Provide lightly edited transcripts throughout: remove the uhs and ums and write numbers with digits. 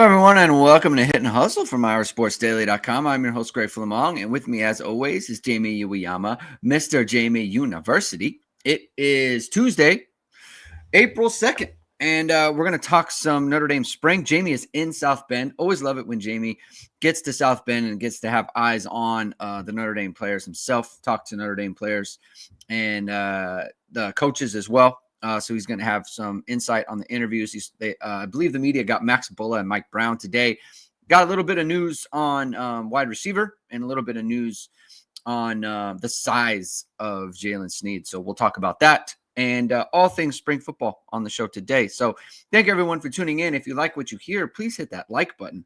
Hello, everyone, and welcome to Hit and Hustle from IRSportsDaily.com. I'm your host, Greg Flammang, and with me, as always, is Jamie Uyeyama, Mr. Jamie University. It is Tuesday, April 2nd, and we're going to talk some Notre Dame spring. Jamie is in South Bend. Always love it when Jamie gets to South Bend and gets to have eyes on the Notre Dame players himself, talk to Notre Dame players and the coaches as well. So he's going to have some insight on the interviews. I believe the media got Max Bullough and Mike Brown today. Got a little bit of news on wide receiver and a little bit of news on the size of Jalen Sneed. So we'll talk about that and all things spring football on the show today. So thank everyone for tuning in. If you like what you hear, please hit that like button.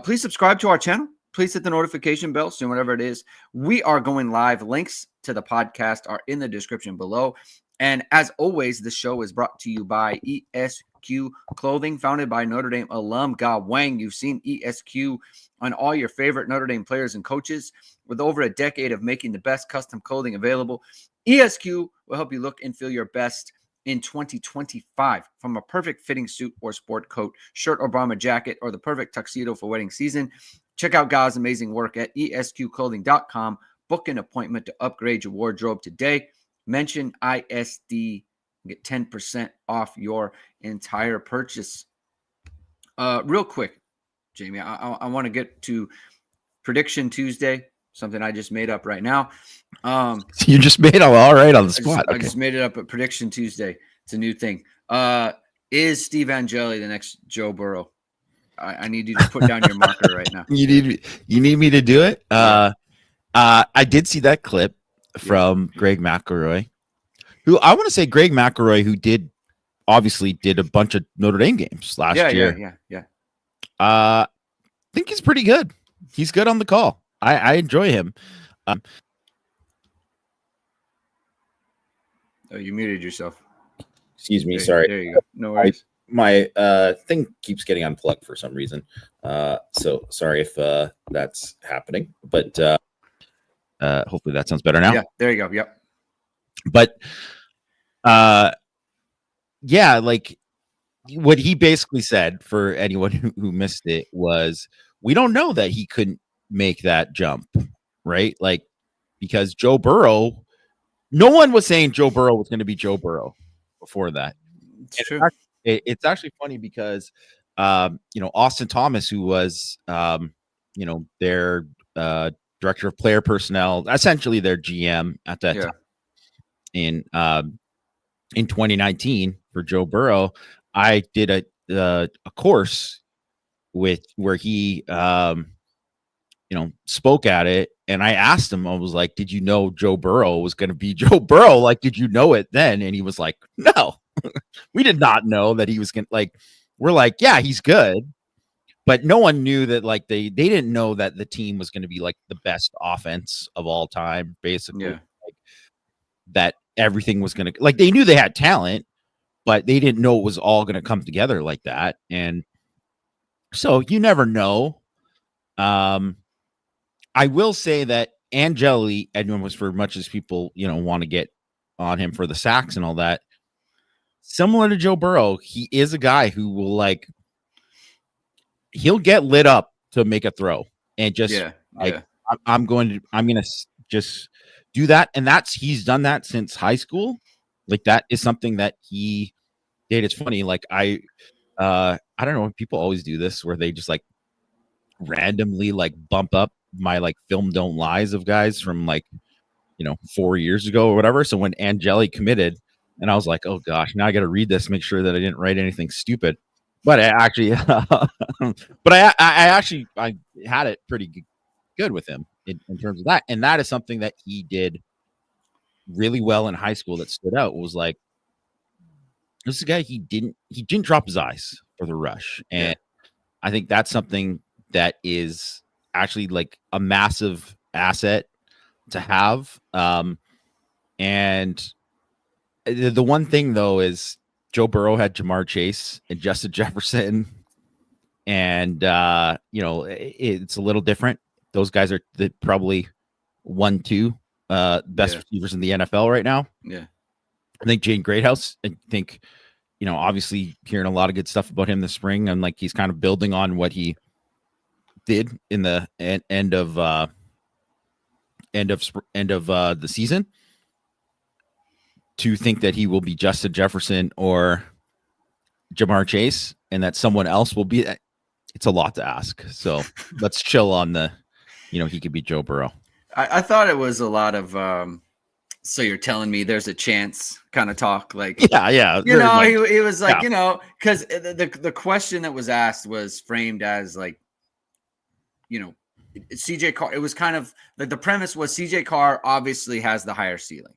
Please subscribe to our channel. Please hit the notification bell soon, whatever it is. We are going live. Links to the podcast are in the description below. And as always, the show is brought to you by ESQ Clothing, founded by Notre Dame alum Ge Wang. You've seen ESQ on all your favorite Notre Dame players and coaches. With over a decade of making the best custom clothing available, ESQ will help you look and feel your best in 2025. From a perfect fitting suit or sport coat, shirt or bomber jacket, or the perfect tuxedo for wedding season, check out Ge's amazing work at esqclothing.com. Book an appointment to upgrade your wardrobe today. Mention ISD, get 10% off your entire purchase. Real quick, Jamie, I want to get to Prediction Tuesday, something I just made up right now. You just made it all right on the spot. I just made it up at Prediction Tuesday. It's a new thing. Is Steve Angeli the next Joe Burrow? I need you to put down your marker right now. You need me to do it? I did see that clip from Greg McElroy, who I want to say Greg McElroy, who obviously did a bunch of Notre Dame games last year. Yeah. I think he's pretty good. He's good on the call. I enjoy him. Oh, you muted yourself. Excuse me. Sorry. There you go. No worries. My thing keeps getting unplugged for some reason. So sorry if that's happening, but Hopefully that sounds better now. Yeah, there you go. Yep. But yeah, like what he basically said, for anyone who missed it, was we don't know that he couldn't make that jump, right? Like, because Joe Burrow, no one was saying Joe Burrow was going to be Joe Burrow before that. It's true. It's actually funny because Austin Thomas, who was their director of player personnel, essentially their GM at that time in 2019 for Joe Burrow, I did a course where he spoke at it, and I asked him, I was like, did you know Joe Burrow was going to be Joe Burrow? Like, did you know it then? And he was like, no, we did not know that he was going to, like, we're like, yeah, he's good. But no one knew that, like, they didn't know that the team was going to be like the best offense of all time, basically. Yeah. Like, that everything was going to, like, they knew they had talent, but they didn't know it was all going to come together like that. And so you never know. I will say that Angeli, Edwin, was, for much as people, want to get on him for the sacks and all that, similar to Joe Burrow, he is a guy who will, like, he'll get lit up to make a throw and just I'm going to just do that. And he's done that since high school. Like, that is something that he did. It's funny. Like, I don't know, people always do this where they just, like, randomly, like, bump up my, like, film don't lies of guys from, like, 4 years ago or whatever. So when Angeli committed, and I was like, oh gosh, now I got to read this, make sure that I didn't write anything stupid. But I actually, I had it pretty good with him in terms of that. And that is something that he did really well in high school that stood out. It was like, this is a guy, he didn't drop his eyes for the rush. And I think that's something that is actually, like, a massive asset to have. And the one thing, though, is Joe Burrow had Jamar Chase and Justin Jefferson. And, it's a little different. Those guys are probably 1-2 best receivers in the NFL right now. Yeah. I think Jane Greathouse, I think obviously hearing a lot of good stuff about him this spring, and like he's kind of building on what he did in the end of the season. To think that he will be Justin Jefferson or Jamar Chase, and that someone else will be, it's a lot to ask. So let's chill on the, he could be Joe Burrow. I thought it was a lot of so you're telling me there's a chance kind of talk, like yeah he was like because the question that was asked was framed as like CJ Carr. It was kind of like the premise was CJ Carr obviously has the higher ceiling,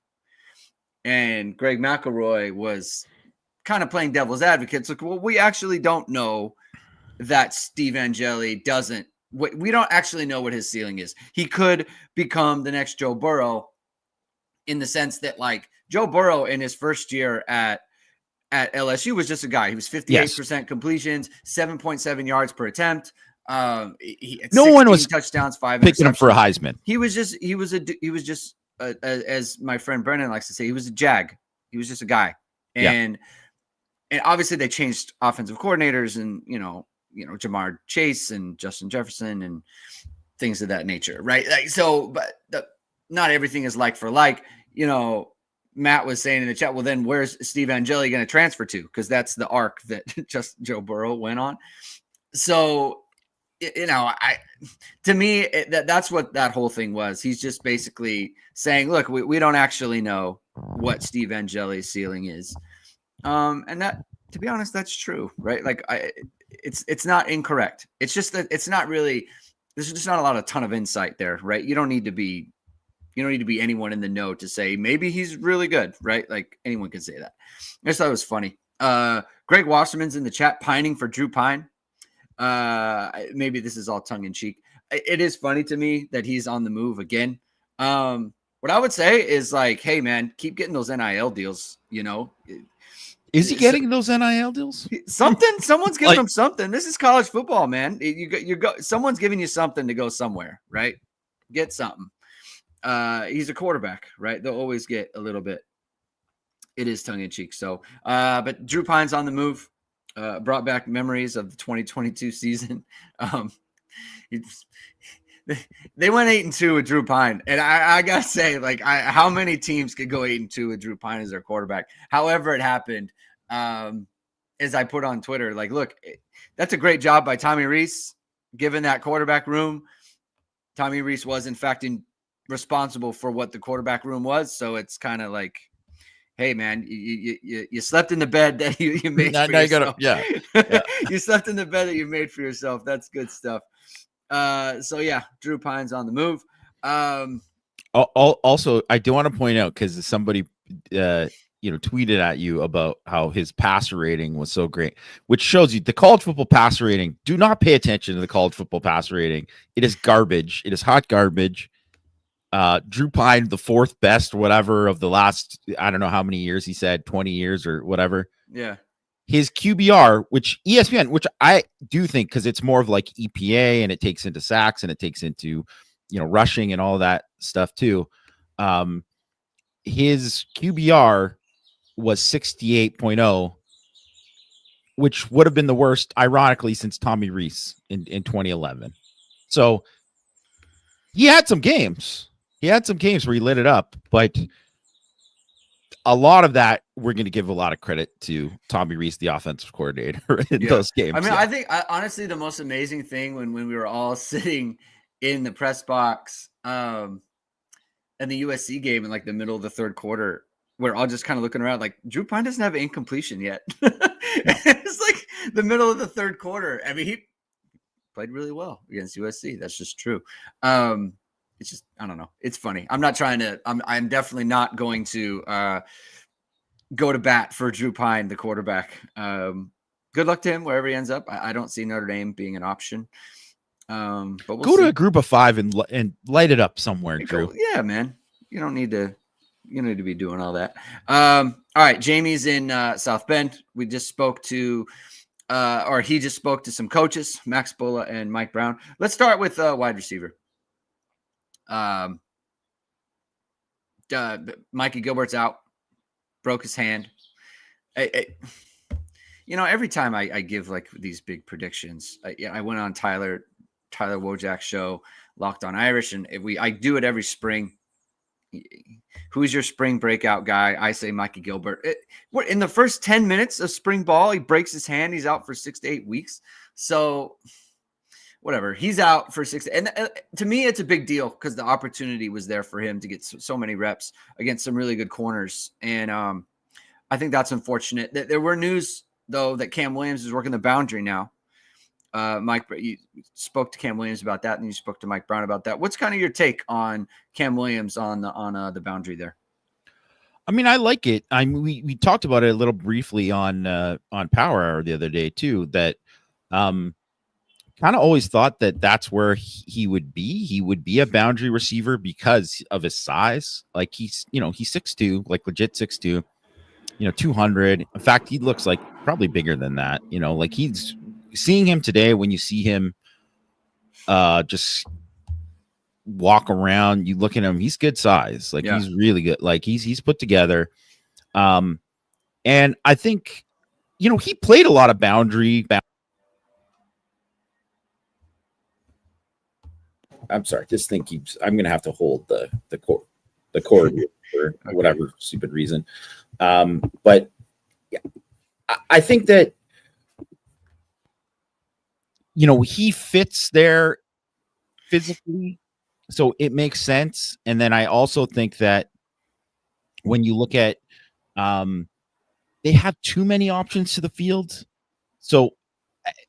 and Greg McElroy was kind of playing devil's advocate. It's like, well, we actually don't know that Steve Angeli doesn't. We don't actually know what his ceiling is. He could become the next Joe Burrow, in the sense that like Joe Burrow in his first year at LSU was just a guy. He was 58% completions, 7.7 yards per attempt. He had no one was touchdowns, 5 picking him for a Heisman. He was just as my friend Brennan likes to say, he was a jag. He was just a guy. And obviously they changed offensive coordinators, and Jamar Chase and Justin Jefferson and things of that nature, right? Like so, but not everything is like for like. Matt was saying in the chat, well, then where's Steve Angeli going to transfer to? Because that's the arc that just Joe Burrow went on. So, to me, that's what that whole thing was. He's just basically saying, look, we don't actually know what Steve Angeli's ceiling is. And that, to be honest, that's true, right? Like it's not incorrect. It's just that it's not really, there's just not a ton of insight there, right? You don't need to be anyone in the know to say maybe he's really good, right? Like anyone can say that. I just thought it was funny. Greg Wasserman's in the chat pining for Drew Pine. Maybe this is all tongue in cheek. It is funny to me that he's on the move again. What I would say is like, hey man, keep getting those NIL deals. Is he getting those NIL deals? Someone's giving him something. This is college football, man. Someone's giving you something to go somewhere, right? Get something. He's a quarterback, right? They'll always get a little bit. It is tongue in cheek. So, but Drew Pine's on the move. Brought back memories of the 2022 season. They went 8-2 with Drew Pine, and I gotta say, like, how many teams could go 8-2 with Drew Pine as their quarterback? However, it happened. As I put on Twitter, like, look, that's a great job by Tommy Rees, given that quarterback room. Tommy Rees was, in fact, responsible for what the quarterback room was. So it's kind of like, hey, man, you slept in the bed that you made for yourself. You slept in the bed that you made for yourself. That's good stuff. So, yeah, Drew Pine's on the move. Also, I do want to point out, because somebody tweeted at you about how his passer rating was so great, which shows you the college football passer rating. Do not pay attention to the college football passer rating. It is garbage. It is hot garbage. Drew Pine, the fourth best, whatever, of the last, I don't know how many years he said, 20 years or whatever. Yeah. His QBR, which ESPN, which I do think, because it's more of like EPA and it takes into sacks and it takes into, rushing and all that stuff too. His QBR was 68.0, which would have been the worst, ironically, since Tommy Rees in 2011. So he had some games. He had some games where he lit it up, but a lot of that, we're going to give a lot of credit to Tommy Rees, the offensive coordinator, in those games. I mean, I think honestly, the most amazing thing when we were all sitting in the press box in the USC game in like the middle of the third quarter, we're all just kind of looking around like, Drew Pine doesn't have an incompletion yet. It's like the middle of the third quarter. I mean, he played really well against USC. That's just true. It's just, I don't know. It's funny. I'm not trying to, I'm definitely not going to go to bat for Drew Pine, the quarterback. Good luck to him wherever he ends up. I don't see Notre Dame being an option. But we'll go to a group of 5 and light it up somewhere, Drew. Yeah, man. You don't need to be doing all that. All right. Jamie's in South Bend. We just spoke to, he just spoke to some coaches, Max Bullough and Mike Brown. Let's start with wide receiver. Mikey Gilbert's out, broke his hand. every time I give like these big predictions, I went on Tyler Wojak's show, Locked on Irish, and I do it every spring. Who's your spring breakout guy? I say Mikey Gilbert. What in the first 10 minutes of spring ball, he breaks his hand. He's out for 6 to 8 weeks. So whatever, he's out for 6. And to me, it's a big deal because the opportunity was there for him to get so many reps against some really good corners. And I think that's unfortunate. There were news though that Cam Williams is working the boundary now. Mike, you spoke to Cam Williams about that, and you spoke to Mike Brown about that. What's kind of your take on Cam Williams on the boundary there? I mean, I like it. We talked about it a little briefly on Power Hour the other day too. That kind of always thought that that's where he would be. He would be a boundary receiver because of his size. Like he's 6'2", like legit 6'2", 200. In fact, he looks like probably bigger than that. Like he's seeing him today. When you see him just walk around, you look at him, he's good size. Like he's really good. Like he's put together. And I think, he played a lot of boundary. I'm sorry, this thing keeps. I'm gonna have to hold the cord for whatever stupid reason. But yeah, I think that he fits there physically, so it makes sense. And then I also think that when you look at, they have too many options to the field, so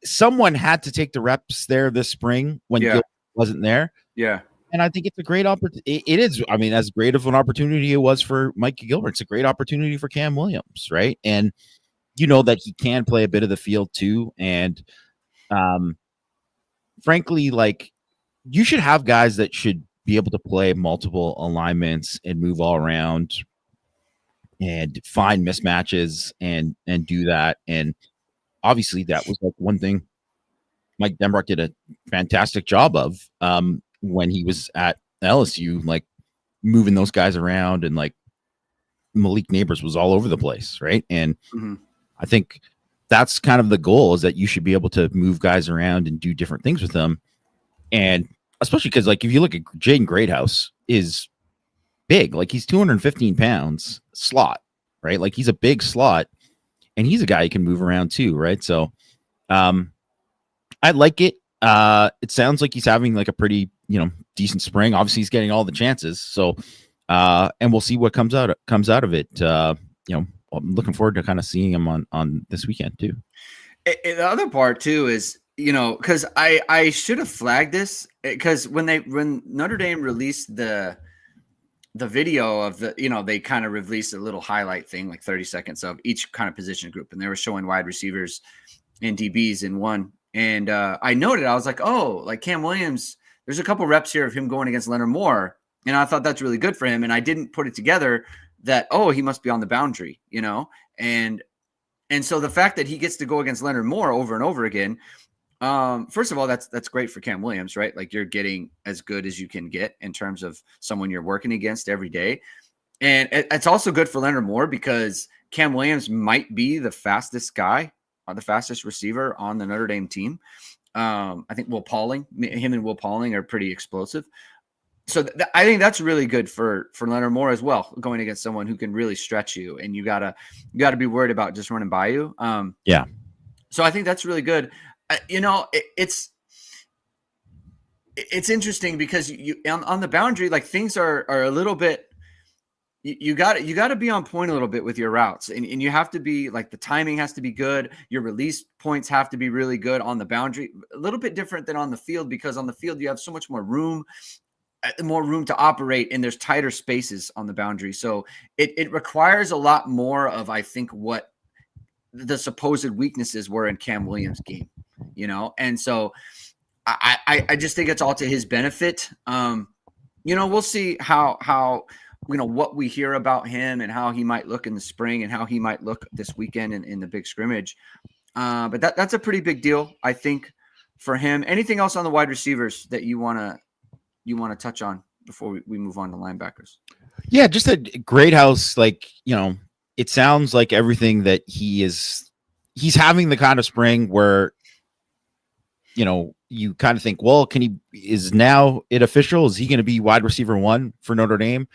someone had to take the reps there this spring when Gil wasn't there. Yeah. And I think it's a great opportunity. It is. I mean, as great of an opportunity it was for Mike Gilbert, it's a great opportunity for Cam Williams, right? And that he can play a bit of the field too. And frankly, like you should have guys that should be able to play multiple alignments and move all around and find mismatches and do that. And obviously that was like one thing Mike Denbrock did a fantastic job of when he was at LSU, like moving those guys around, and like Malik Neighbors was all over the place, right? And I think that's kind of the goal, is that you should be able to move guys around and do different things with them. And especially because, like, if you look at Jaden Greathouse is big, like he's 215 pounds slot, right? Like he's a big slot, and he's a guy you can move around too, right? So I like it. It sounds like he's having like a pretty, decent spring. Obviously he's getting all the chances. So and we'll see what comes out of it. I'm looking forward to kind of seeing him on this weekend too. The other part too is, because I should have flagged this, because when Notre Dame released the video of they kind of released a little highlight thing, like 30 seconds of each kind of position group, and they were showing wide receivers and DBs in one. And I noted, I was like, oh, like Cam Williams, there's a couple reps here of him going against Leonard Moore. And I thought that's really good for him. And I didn't put it together that, oh, he must be on the boundary, And so the fact that he gets to go against Leonard Moore over and over again, first of all, that's great for Cam Williams, right? Like you're getting as good as you can get in terms of someone you're working against every day. And it's also good for Leonard Moore because Cam Williams might be the fastest guy, the fastest receiver on the Notre Dame team. I think him and Will Pauling are pretty explosive. So I think that's really good for Leonard Moore as well, going against someone who can really stretch you, and you gotta be worried about just running by you. Yeah. So I think that's really good. It's interesting because you on the boundary, like things are a little bit. You got to be on point a little bit with your routes, and you have to be like, the timing has to be good. Your release points have to be really good on the boundary. A little bit different than on the field, because on the field you have so much more room to operate, and there's tighter spaces on the boundary. So it requires a lot more of, I think, what the supposed weaknesses were in Cam Williams' game, And so I just think it's all to his benefit. We'll see how what we hear about him and how he might look in the spring and how he might look this weekend in the big scrimmage. But that's a pretty big deal, I think, for him. Anything else on the wide receivers that you want to touch on before we move on to linebackers? Yeah, just a Greathouse, like, it sounds like everything that he is he's having the kind of spring where, you kind of think, well, is now it official? Is he going to be wide receiver 1 for Notre Dame?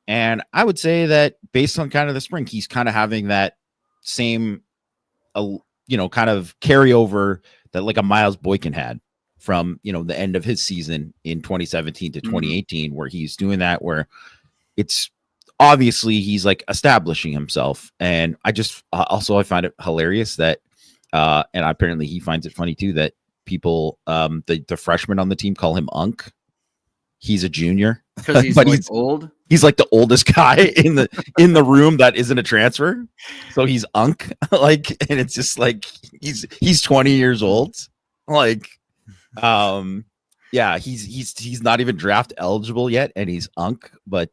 And I would say that based on kind of the spring, he's kind of having that same, kind of carryover that like a Miles Boykin had from, the end of his season in 2017 to 2018, where he's doing that, where it's obviously he's like establishing himself. And I find it hilarious that, and apparently he finds it funny too, that people, the freshmen on the team call him Unk. He's a junior because he's old. He's like the oldest guy in the room that isn't a transfer. So he's Unk, like, and it's just like he's 20 years old. Like, yeah, he's not even draft eligible yet, and he's Unk. But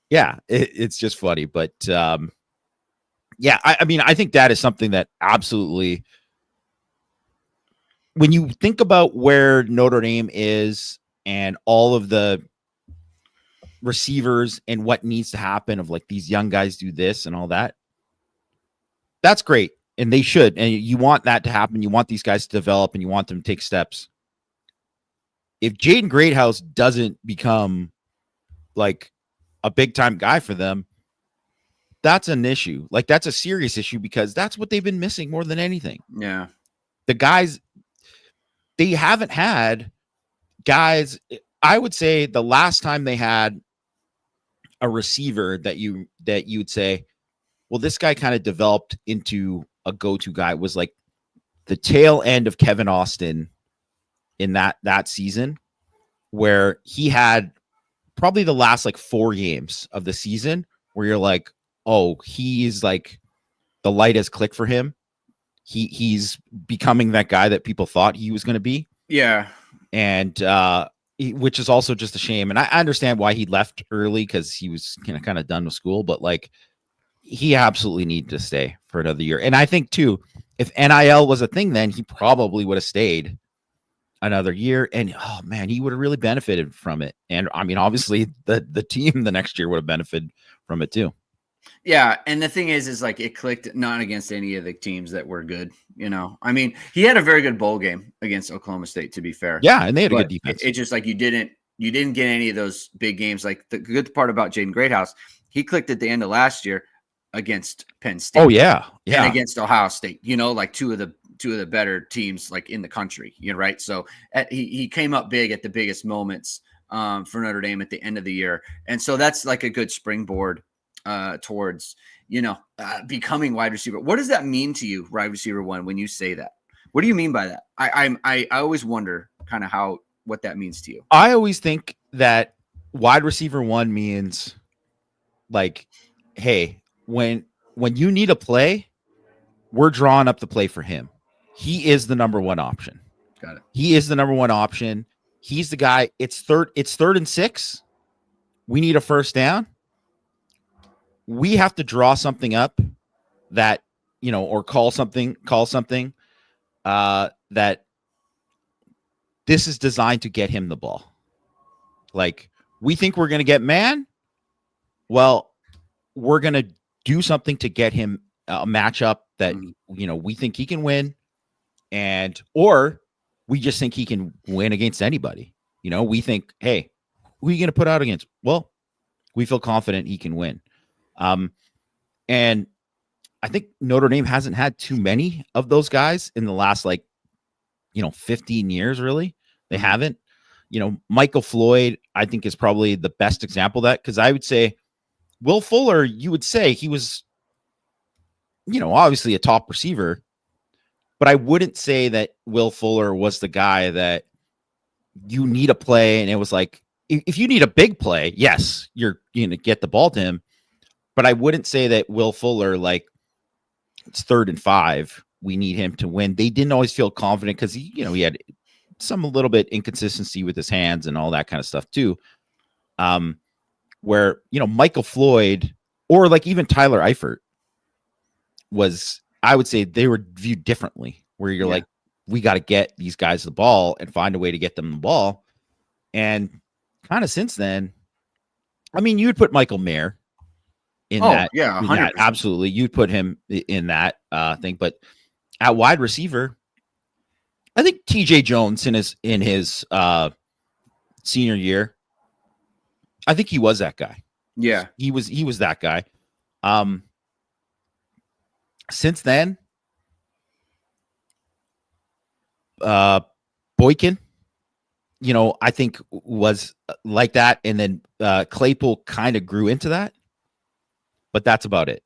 yeah, it's just funny. But yeah, I mean, I think that is something that absolutely, when you think about where Notre Dame is and all of the receivers and what needs to happen of like these young guys do this and all that, that's great. And they should. And you want that to happen. You want these guys to develop and you want them to take steps. If Jaden Greathouse doesn't become like a big time guy for them, that's an issue. Like, that's a serious issue, because that's what they've been missing more than anything. Yeah. The guys, they haven't had guys. I would say the last time they had a receiver that you'd say, well, this guy kind of developed into a go-to guy, was like the tail end of Kevin Austin in that season, where he had probably the last like 4 games of the season where you're like, oh, he's like, the light has clicked for him. He's becoming that guy that people thought he was going to be. Yeah. And which is also just a shame. And I understand why he left early, because he was kind of done with school, but like, he absolutely needed to stay for another year. And I think too, if NIL was a thing, then he probably would have stayed another year, and oh man, he would have really benefited from it. And I mean, obviously the team the next year would have benefited from it too. Yeah, and the thing is like, it clicked not against any of the teams that were good. I mean, he had a very good bowl game against Oklahoma State, to be fair. Yeah, and they had a good defense. It's just like you didn't get any of those big games. Like, the good part about Jaden Greathouse, he clicked at the end of last year against Penn State. Oh yeah, yeah, and against Ohio State. Like two of the better teams like in the country. Right. So he came up big at the biggest moments for Notre Dame at the end of the year, and so that's like a good springboard towards becoming wide receiver. What does that mean to you, wide receiver 1, when you say that? What do you mean by that? I always wonder kind of what that means to you. I always think that wide receiver 1 means like, hey, when you need a play, we're drawing up the play for him. He is the number 1 option. Got it. He is the number 1 option. He's the guy. It's third and 6. We need a first down. We have to draw something up that, or call something that this is designed to get him the ball. Like, we think we're going to get man. Well, we're going to do something to get him a matchup that, we think he can win, or we just think he can win against anybody. We think, hey, who are you going to put out against? Well, we feel confident he can win. And I think Notre Dame hasn't had too many of those guys in the last 15 years, really. They haven't. Michael Floyd, I think, is probably the best example of that, because I would say Will Fuller, you would say he was, obviously a top receiver, but I wouldn't say that Will Fuller was the guy that you need a play. And it was like, if you need a big play, yes, you're going to get the ball to him. But I wouldn't say that Will Fuller, like, it's 3rd and 5, we need him to win. They didn't always feel confident because he had some a little bit inconsistency with his hands and all that kind of stuff too. Where, Michael Floyd or like even Tyler Eifert was, I would say they were viewed differently, where you're like, we got to get these guys the ball and find a way to get them the ball. And kind of since then, I mean, you would put Michael Mayer in Oh, that. yeah, in 100%. that. Absolutely. You'd put him in that thing. But at wide receiver, I think TJ Jones in his senior year, I think he was that guy. Yeah. He was that guy. Since then, Boykin, I think was like that, and then Claypool kind of grew into that, but that's about it.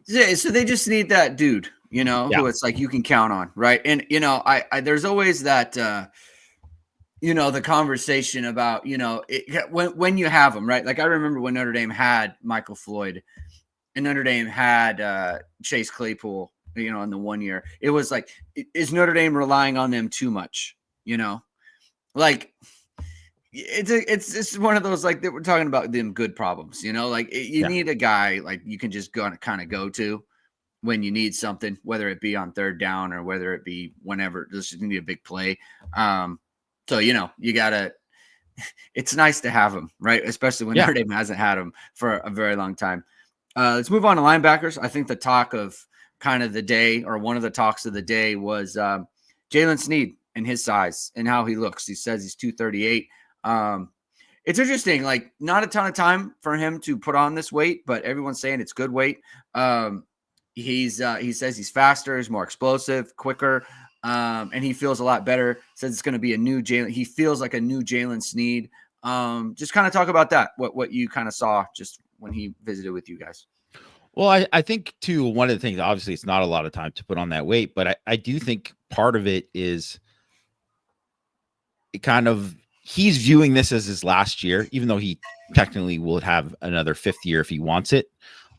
Yeah, so they just need that dude, Yeah. who it's like you can count on, right? And I there's always that the conversation about when you have them, right? Like I remember when Notre Dame had Michael Floyd and Notre Dame had Chase Claypool, in the 1 year. It was like, is Notre Dame relying on them too much? Like it's one of those, like, that we're talking about them good problems, like you need a guy like you can just kind of go to when you need something, whether it be on third down or whether it be whenever this is need a big play. So you gotta. It's nice to have him, right? Especially when Notre Dame hasn't had him for a very long time. Let's move on to linebackers. I think the talk of kind of the day, or one of the talks of the day, was Jalen Sneed and his size and how he looks. He says he's 238. It's interesting, like not a ton of time for him to put on this weight, but everyone's saying it's good weight. He says he's faster, he's more explosive, quicker, and he feels a lot better. Says it's going to be a new Jalen. He feels like a new Jalen Sneed. Just kind of talk about that. What you kind of saw just when he visited with you guys. Well, I think too, one of the things, obviously it's not a lot of time to put on that weight, but I do think part of it is he's viewing this as his last year, even though he technically will have another fifth year if he wants it.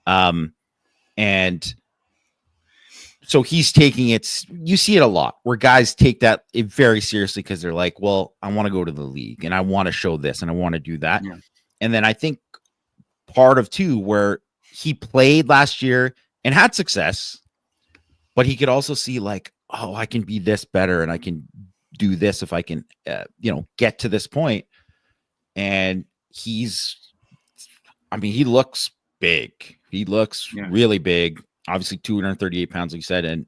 And so he's taking it. You see it a lot where guys take that very seriously because they're like, well, I want to go to the league and I want to show this and I want to do that. Yeah. And then I think part of too, where he played last year and had success, but he could also see like, oh, I can be this better and I can do this if I can, get to this point. And he looks big. He looks really big. Obviously 238 pounds, like you said. And,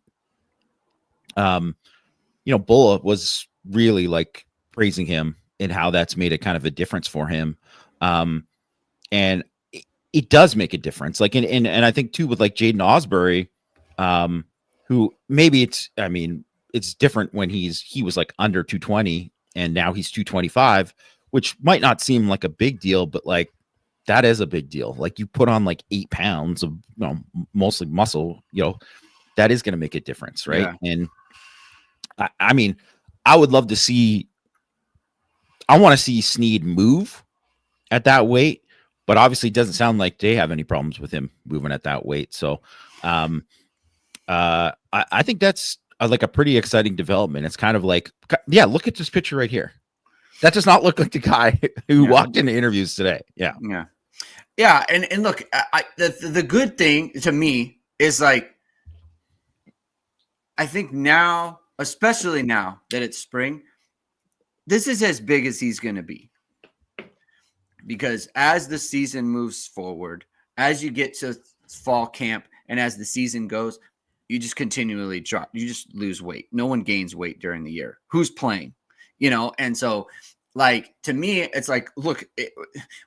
Bullough was really like praising him and how that's made a kind of a difference for him. And it does make a difference. Like, and I think too, with like Jaden Osbury, who maybe it's different when he was like under 220 and now he's 225, which might not seem like a big deal, but like that is a big deal. Like you put on like 8 pounds of, mostly muscle, that is going to make a difference. Right. Yeah. And I would love to see, I want to see Sneed move at that weight, but obviously it doesn't sound like they have any problems with him moving at that weight. So I think that's like a pretty exciting development. It's kind of like, look at this picture right here. That does not look like the guy who walked into interviews today. Yeah. Yeah. Yeah. And look, the good thing to me is like, I think now, especially now that it's spring, this is as big as he's going to be. Because as the season moves forward, as you get to fall camp and as the season goes, you just continually drop. You just lose weight. No one gains weight during the year. Who's playing? And so like, to me, it's like, look,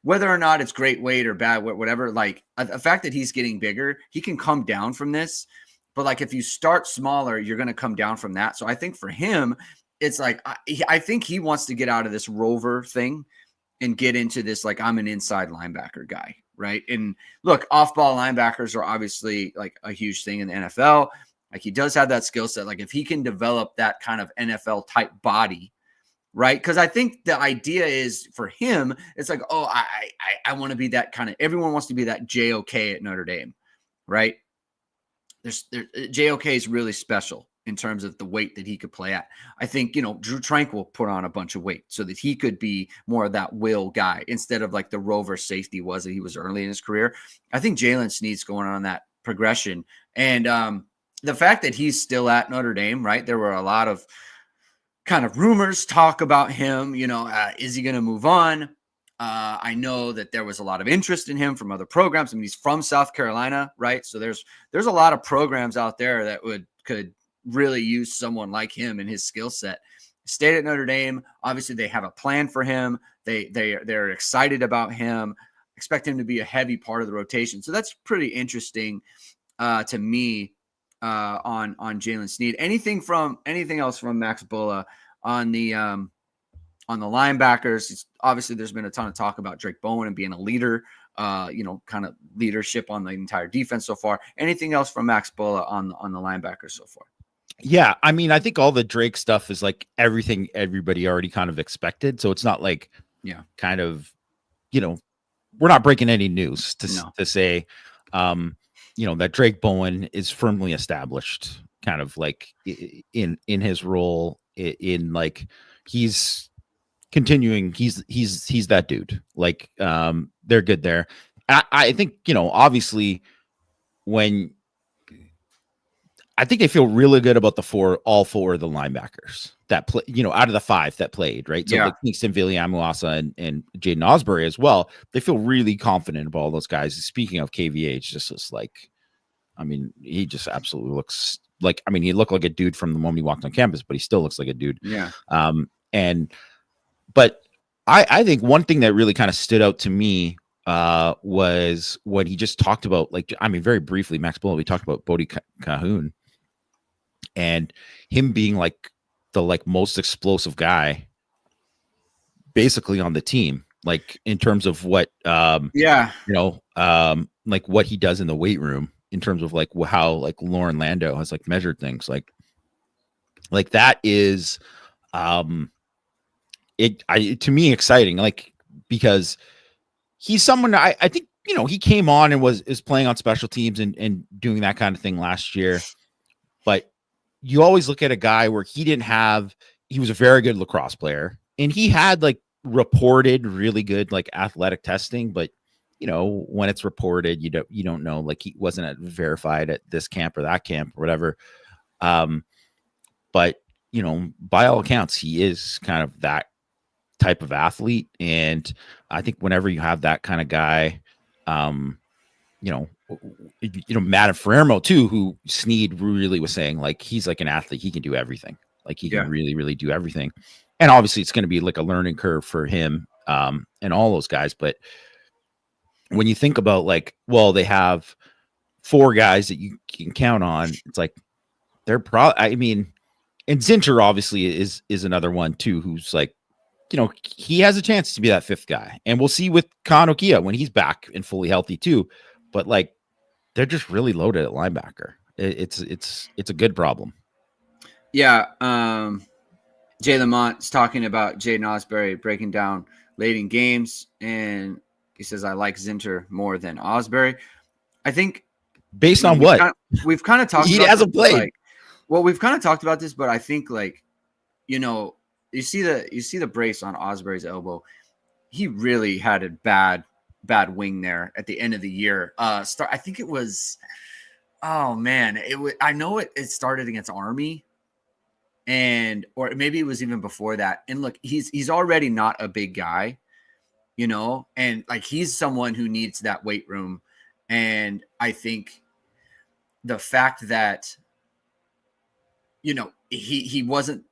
whether or not it's great weight or bad, whatever, like the fact that he's getting bigger, he can come down from this. But like, if you start smaller, you're going to come down from that. So I think for him, it's like, I think he wants to get out of this rover thing and get into this, like, I'm an inside linebacker guy, right? And look, off-ball linebackers are obviously like a huge thing in the NFL. Like, he does have that skill set. Like, if he can develop that kind of NFL type body, right? Because I think the idea is for him, it's like, oh, I want to be that kind of, everyone wants to be that JOK at Notre Dame, right? JOK is really special in terms of the weight that he could play at. I think, Drew Tranquil put on a bunch of weight so that he could be more of that will guy instead of like the rover safety was that he was early in his career. I think Jalen Sneed's going on that progression. And the fact that he's still at Notre Dame, right? There were a lot of kind of rumors, talk about him, is he going to move on? I know that there was a lot of interest in him from other programs. I mean, he's from South Carolina, right? So there's a lot of programs out there that could really use someone like him and his skill set. Stayed at Notre Dame. Obviously, they have a plan for him. They're excited about him. Expect him to be a heavy part of the rotation. So that's pretty interesting to me on Jalen Sneed. Anything else from Max Bullough on the linebackers? Obviously, there's been a ton of talk about Drake Bowen and being a leader, kind of leadership on the entire defense so far. Anything else from Max Bullough on the linebackers so far? Yeah, I mean, I think all the Drake stuff is like everything everybody already kind of expected. So it's not like, kind of, we're not breaking any news to say, that Drake Bowen is firmly established, kind of like in his role, in like he's continuing. He's that dude. Like, they're good there. I think, obviously when. I think they feel really good about all four of the linebackers that play, out of the 5 that played, right? So like Kingston, Uyeyama, and Jaden Osbury as well. They feel really confident about all those guys. Speaking of KVH, just looks like, I mean, he just absolutely looks like, I mean, he looked like a dude from the moment he walked on campus, but he still looks like a dude. Yeah. But I think one thing that really kind of stood out to me was what he just talked about. Like, I mean, very briefly, Max Bullough, we talked about Bodie Cahoon and him being like the most explosive guy basically on the team, like in terms of what like what he does in the weight room, in terms of like how like Lauren Lando has like measured things, like that is to me exciting, like, because he's someone I think, he came on and is playing on special teams and doing that kind of thing last year. But you always look at a guy where he was a very good lacrosse player, and he had like reported really good like athletic testing, but when it's reported, you don't know, like he wasn't verified at this camp or that camp or whatever. But by all accounts, he is kind of that type of athlete. And I think whenever you have that kind of guy, Matt Ferrero too, who Sneed really was saying, like, he's like an athlete. He can do everything. Like he can really, really do everything. And obviously it's going to be like a learning curve for him and all those guys. But when you think about like, well, they have 4 guys that you can count on. It's like, they're probably, I mean, and Zinter obviously is another one too, who's like, he has a chance to be that 5th guy. And we'll see with Kanokia when he's back and fully healthy too. But like, they're just really loaded at linebacker. It's a good problem. Yeah. Jay Lamont's talking about Jaden Osbury breaking down late in games, and he says, I like Zinter more than Osbury. I think based on what we've kind of talked he about hasn't played. Like, well, we've kind of talked about this, but I think like, you see the brace on Osbury's elbow. He really had a bad wing there at the end of the year. I think it was, oh man, I know it started against Army, or maybe it was even before that. And look, he's already not a big guy, and like he's someone who needs that weight room. And I think the fact that he wasn't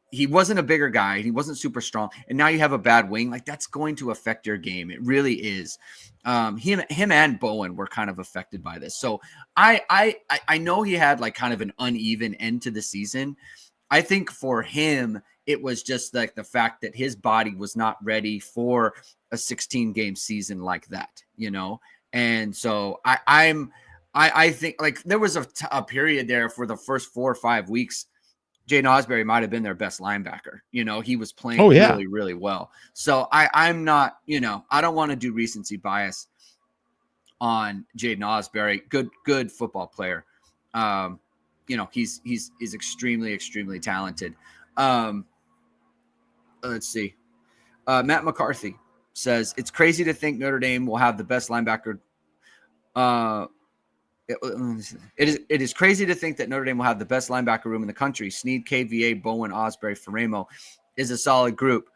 a bigger guy. He wasn't super strong. And now you have a bad wing. Like, that's going to affect your game. It really is. Him and Bowen were kind of affected by this. So I know he had like kind of an uneven end to the season. I think for him, it was just like the fact that his body was not ready for a 16-game season like that, And so I think like there was a period there for the first 4 or 5 weeks, Jaden Osbury might have been their best linebacker. He was playing really, really well. So I'm not, I don't want to do recency bias on Jaden Osbury. Good football player. He's extremely, extremely talented. Let's see. Matt McCarthy says, it's crazy to think Notre Dame will have the best linebacker. It is crazy to think that Notre Dame will have the best linebacker room in the country. Sneed, KVA, Bowen, Osbury, Ferremo is a solid group.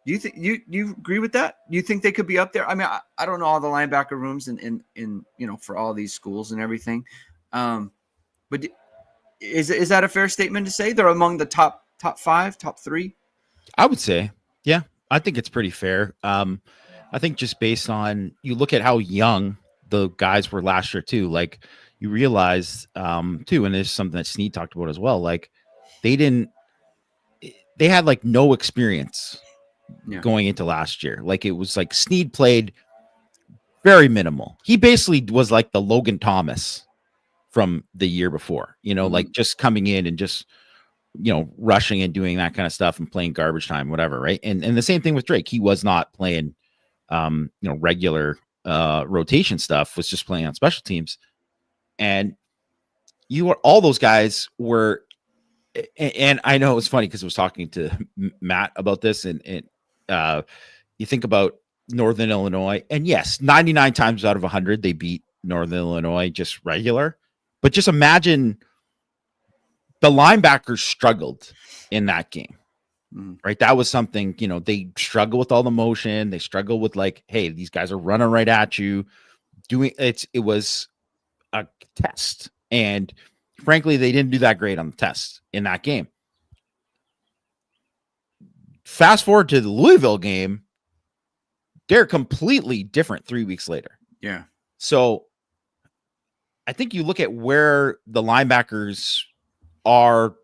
Do you think you agree with that? Do you think they could be up there? I mean, I don't know all the linebacker rooms in for all these schools and everything, but is that a fair statement to say they're among the top 5, top 3? I would say, yeah, I think it's pretty fair. I think just based on you look at how young the guys were last year too, like you realize too, and there's something that Snead talked about as well. Like they had like no experience going into last year. Like it was like Snead played very minimal. He basically was like the Logan Thomas from the year before, like just coming in and just, rushing and doing that kind of stuff and playing garbage time, whatever. Right. And the same thing with Drake. He was not playing, regular rotation stuff, was just playing on special teams. And all those guys were, and I know it was funny because I was talking to Matt about this, and you think about Northern Illinois, and yes, 99 times out of 100 they beat Northern Illinois just regular, but just imagine the linebackers struggled in that game, right? That was something, they struggle with all the motion, they struggle with like, hey, these guys are running right at you, it was a test, and frankly, they didn't do that great on the test in that game. Fast forward to the Louisville game, they're completely different 3 weeks later. Yeah. So I think you look at where the linebackers are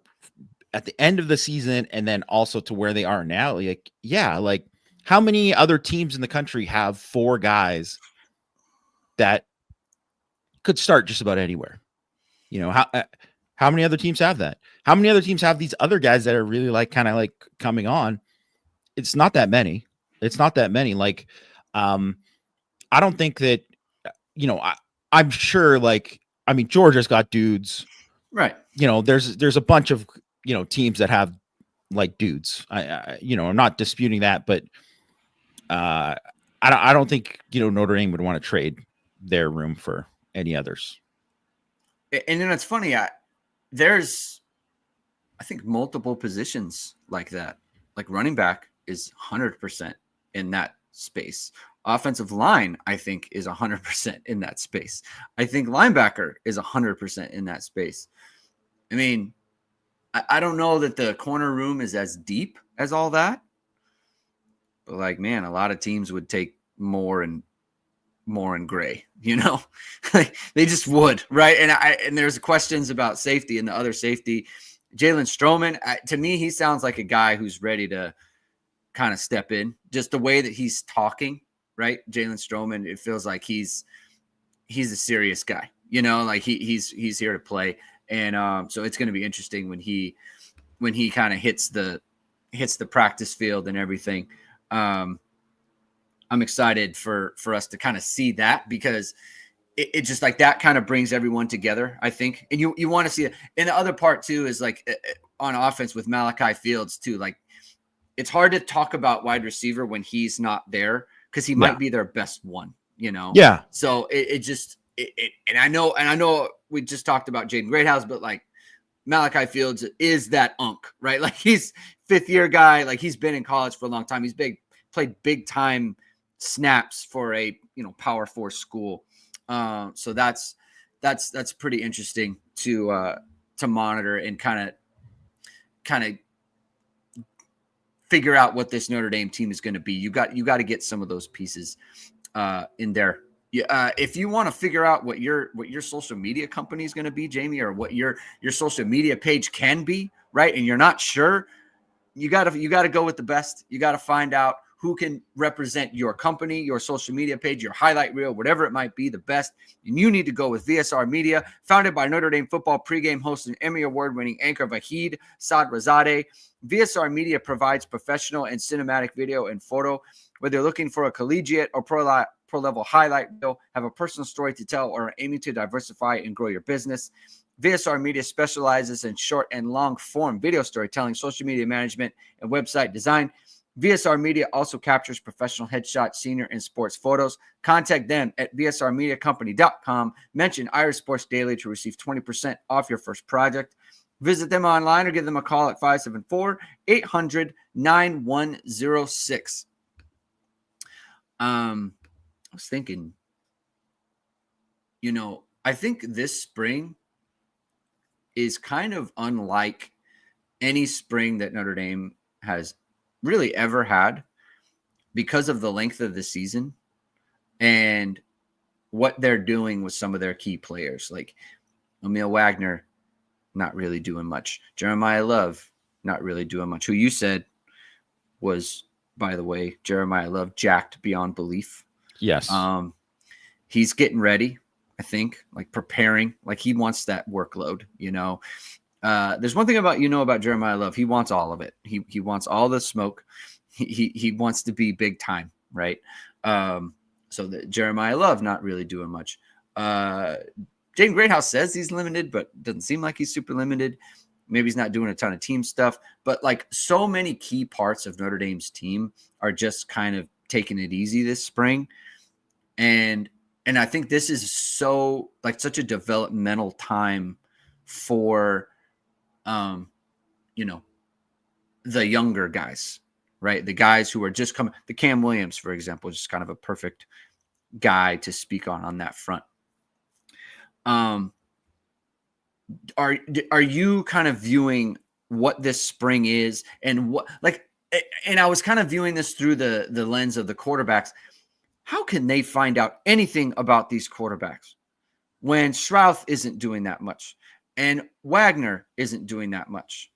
at the end of the season and then also to where they are now. Like, yeah, like how many other teams in the country have 4 guys that could start just about anywhere? How many other teams have that? How many other teams have these other guys that are really like kind of like coming on? It's not that many. Like, I don't think that, I'm sure like, I mean, Georgia's got dudes, right? There's a bunch of, teams that have like dudes. I'm not disputing that, but I don't think, Notre Dame would want to trade their room for any others. And then it's funny. There's, I think, multiple positions like that. Like running back is 100% in that space. Offensive line, I think, is 100% in that space. I think linebacker is 100% in that space. I mean, I don't know that the corner room is as deep as all that. But like, man, a lot of teams would take more and gray, they just would, right? And there's questions about safety and the other safety. Jalen Stroman, to me, he sounds like a guy who's ready to kind of step in. Just the way that he's talking, right? Jalen Stroman, it feels like he's a serious guy, like he's here to play. And so it's going to be interesting when he kind of hits the practice field and everything. I'm excited for us to kind of see that, because it just like that kind of brings everyone together, I think. And you want to see it. And the other part too is like on offense with Malachi Fields too. Like it's hard to talk about wide receiver when he's not there, because he might be their best one, Yeah. So and I know we just talked about Jaden Greathouse, but like Malachi Fields is that unk, right? Like he's 5th year guy. Like he's been in college for a long time. He's played big time snaps for a Power 4 school. So that's pretty interesting to monitor and kind of figure out what this Notre Dame team is going to be. You got to get some of those pieces in there. If you want to figure out what your social media company is going to be, Jamie, or what your social media page can be, right? And you're not sure, you got to go with the best. You got to find out who can represent your company, your social media page, your highlight reel, whatever it might be, the best. And you need to go with VSR Media, founded by Notre Dame football pregame host and Emmy Award-winning anchor Vahid Sadrazadeh. VSR Media provides professional and cinematic video and photo. Whether you're looking for a collegiate or pro-level highlight reel, have a personal story to tell, or are aiming to diversify and grow your business, VSR Media specializes in short and long-form video storytelling, social media management, and website design. VSR Media also captures professional headshots, senior and sports photos. Contact them at vsrmediacompany.com. Mention Irish Sports Daily to receive 20% off your first project. Visit them online or give them a call at 574-800-9106. I was thinking, I think this spring is kind of unlike any spring that Notre Dame has really ever had because of the length of the season and what they're doing with some of their key players. Like Emil Wagner, not really doing much. Jeremiah Love, not really doing much. Who you said was, by the way, Jeremiah Love, jacked beyond belief. Yes. He's getting ready, I think, like preparing, like he wants that workload, There's one thing about Jeremiah Love. He wants all of it. He wants all the smoke. He wants to be big time, right? So that Jeremiah Love not really doing much. Jaden Greathouse says he's limited, but doesn't seem like he's super limited. Maybe he's not doing a ton of team stuff, but like so many key parts of Notre Dame's team are just kind of taking it easy this spring. And I think this is such a developmental time for, the younger guys, right? The guys who are just coming, the Cam Williams, for example, is just kind of a perfect guy to speak on that front. Are you kind of viewing what this spring is and I was kind of viewing this through the lens of the quarterbacks. How can they find out anything about these quarterbacks when Strouth isn't doing that much and Wagner isn't doing that much?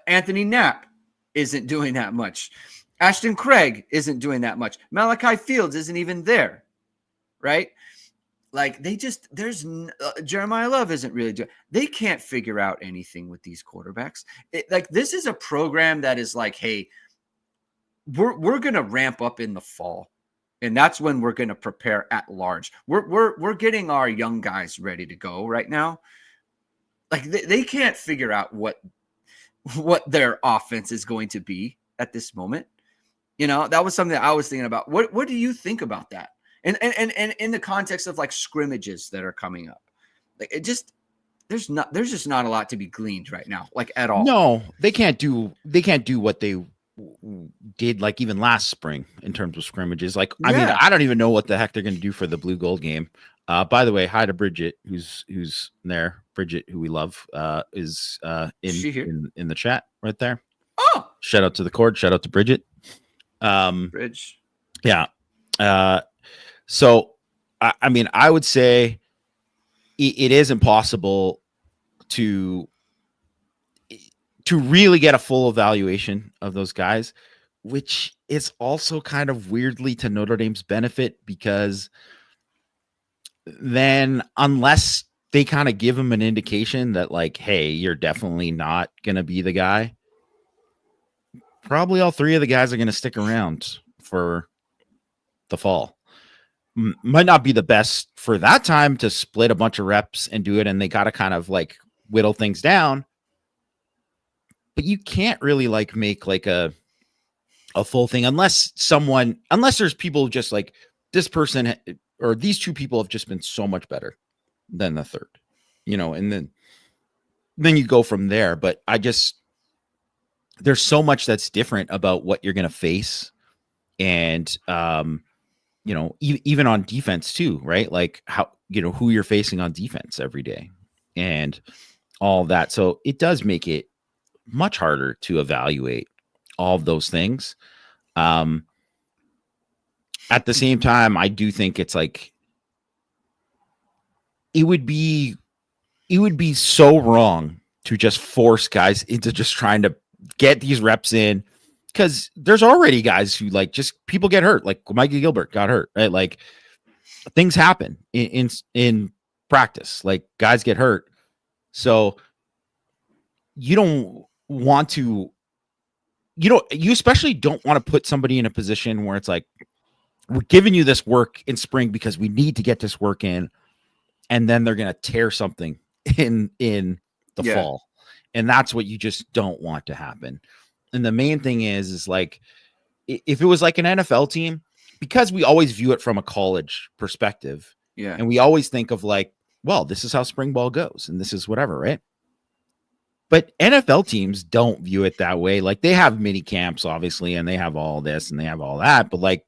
Anthony Knapp isn't doing that much. Ashton Craig isn't doing that much. Malachi Fields isn't even there, right? Like Jeremiah Love isn't really doing. They can't figure out anything with these quarterbacks. This is a program that is like, hey, we're gonna ramp up in the fall, and that's when we're gonna prepare at large. We're getting our young guys ready to go right now. Like they can't figure out what their offense is going to be at this moment. That was something that I was thinking about. What do you think about that? And in the context of like scrimmages that are coming up, like there's just not a lot to be gleaned right now, like at all. No, they can't do what they did like even last spring in terms of scrimmages. Like, I mean, I don't even know what the heck they're going to do for the blue gold game. By the way, hi to Bridget, who's there. Bridget, who we love, is in the chat right there. Oh, shout out to the cord. Shout out to Bridget. Bridge. Yeah. So, I mean, I would say it is impossible to really get a full evaluation of those guys, which is also kind of weirdly to Notre Dame's benefit, because then unless they kind of give them an indication that like, hey, you're definitely not going to be the guy, probably all three of the guys are going to stick around for the fall. Might not be the best for that time to split a bunch of reps and do it, and they got to kind of like whittle things down. But you can't really like make like a full thing unless there's people just like this person or these two people have just been so much better than the third, and then you go from there. But there's so much that's different about what you're going to face. And, even on defense too, right? Like how, who you're facing on defense every day and all that. So it does make it much harder to evaluate all of those things. At the same time, I do think it's like, it would be so wrong to just force guys into just trying to get these reps in, because there's already guys who like just people get hurt. Like Mikey Gilbert got hurt, right? Like things happen in practice, like guys get hurt. So you don't want to, you especially don't want to put somebody in a position where it's like, we're giving you this work in spring because we need to get this work in, and then they're going to tear something in the fall. And that's what you just don't want to happen. And the main thing is like, if it was like an NFL team, because we always view it from a college perspective, and we always think of like well, this is how spring ball goes and this is whatever, right? But NFL teams don't view it that way. Like, they have mini camps, obviously, and they have all this and they have all that, but like,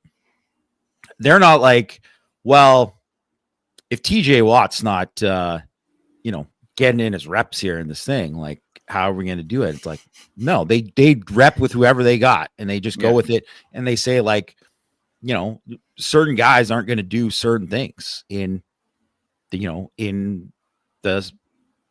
they're not like, well, if TJ Watt's not, getting in his reps here in this thing, like, how are we going to do it? It's like, no, they rep with whoever they got and they just go with it. And they say, like, certain guys aren't going to do certain things in the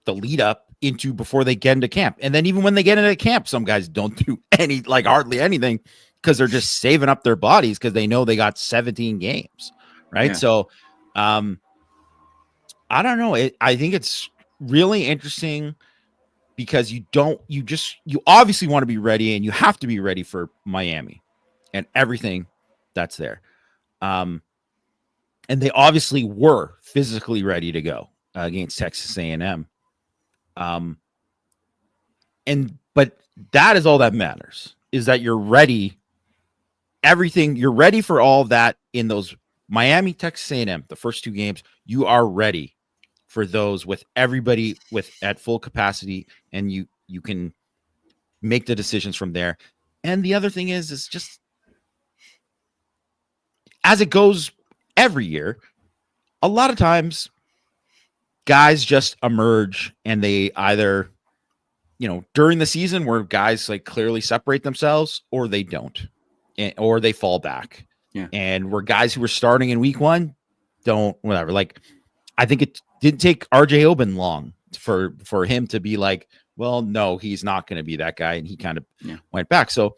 lead up into before they get into camp. And then even when they get into camp, some guys don't do hardly anything because they're just saving up their bodies because they know they got 17 games. Right. Yeah. So I don't know. I think it's really interesting because you obviously want to be ready and you have to be ready for Miami and everything that's there. And they obviously were physically ready to go against Texas A&M. But that is all that matters, is that you're ready. You're ready for all of that in those Miami, Texas A&M, the first two games. You are ready for those with everybody at full capacity, and you can make the decisions from there. And the other thing is just as it goes every year, a lot of times guys just emerge and they either, during the season where guys like clearly separate themselves, or they don't, or they fall back. Yeah. And where guys who were starting in week one don't, whatever. Like, I think it didn't take RJ Oben long for him to be like, well, no, he's not going to be that guy. And he kind of went back. So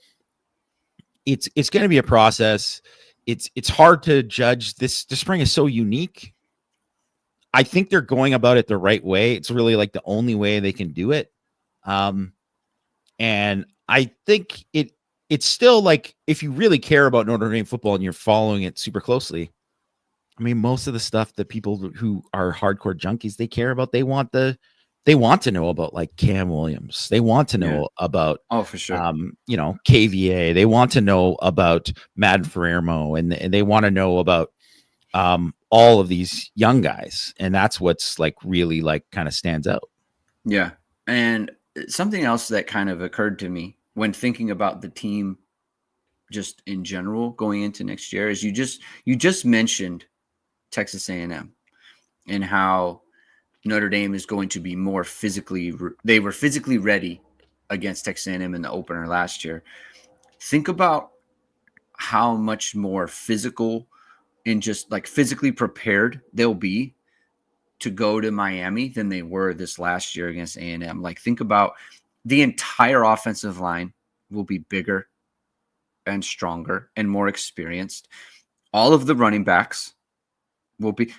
it's going to be a process. It's hard to judge. This spring is so unique. I think they're going about it the right way. It's really like the only way they can do it. And I think it's still like, if you really care about Notre Dame football and you're following it super closely, I mean, most of the stuff that people who are hardcore junkies, they care about, they want to know about, like, Cam Williams. They want to know about, for sure. KVA. They want to know about Madden Ferrermo, and they want to know about all of these young guys. And that's what's like really like kind of stands out. Yeah. And something else that kind of occurred to me when thinking about the team just in general going into next year is you just mentioned Texas A&M and how Notre Dame is going to be more they were physically ready against Texas A&M in the opener last year. Think about how much more physical and just like physically prepared they'll be to go to Miami than they were this last year against A&M. Like, think about the entire offensive line will be bigger and stronger and more experienced. All of the running backs will be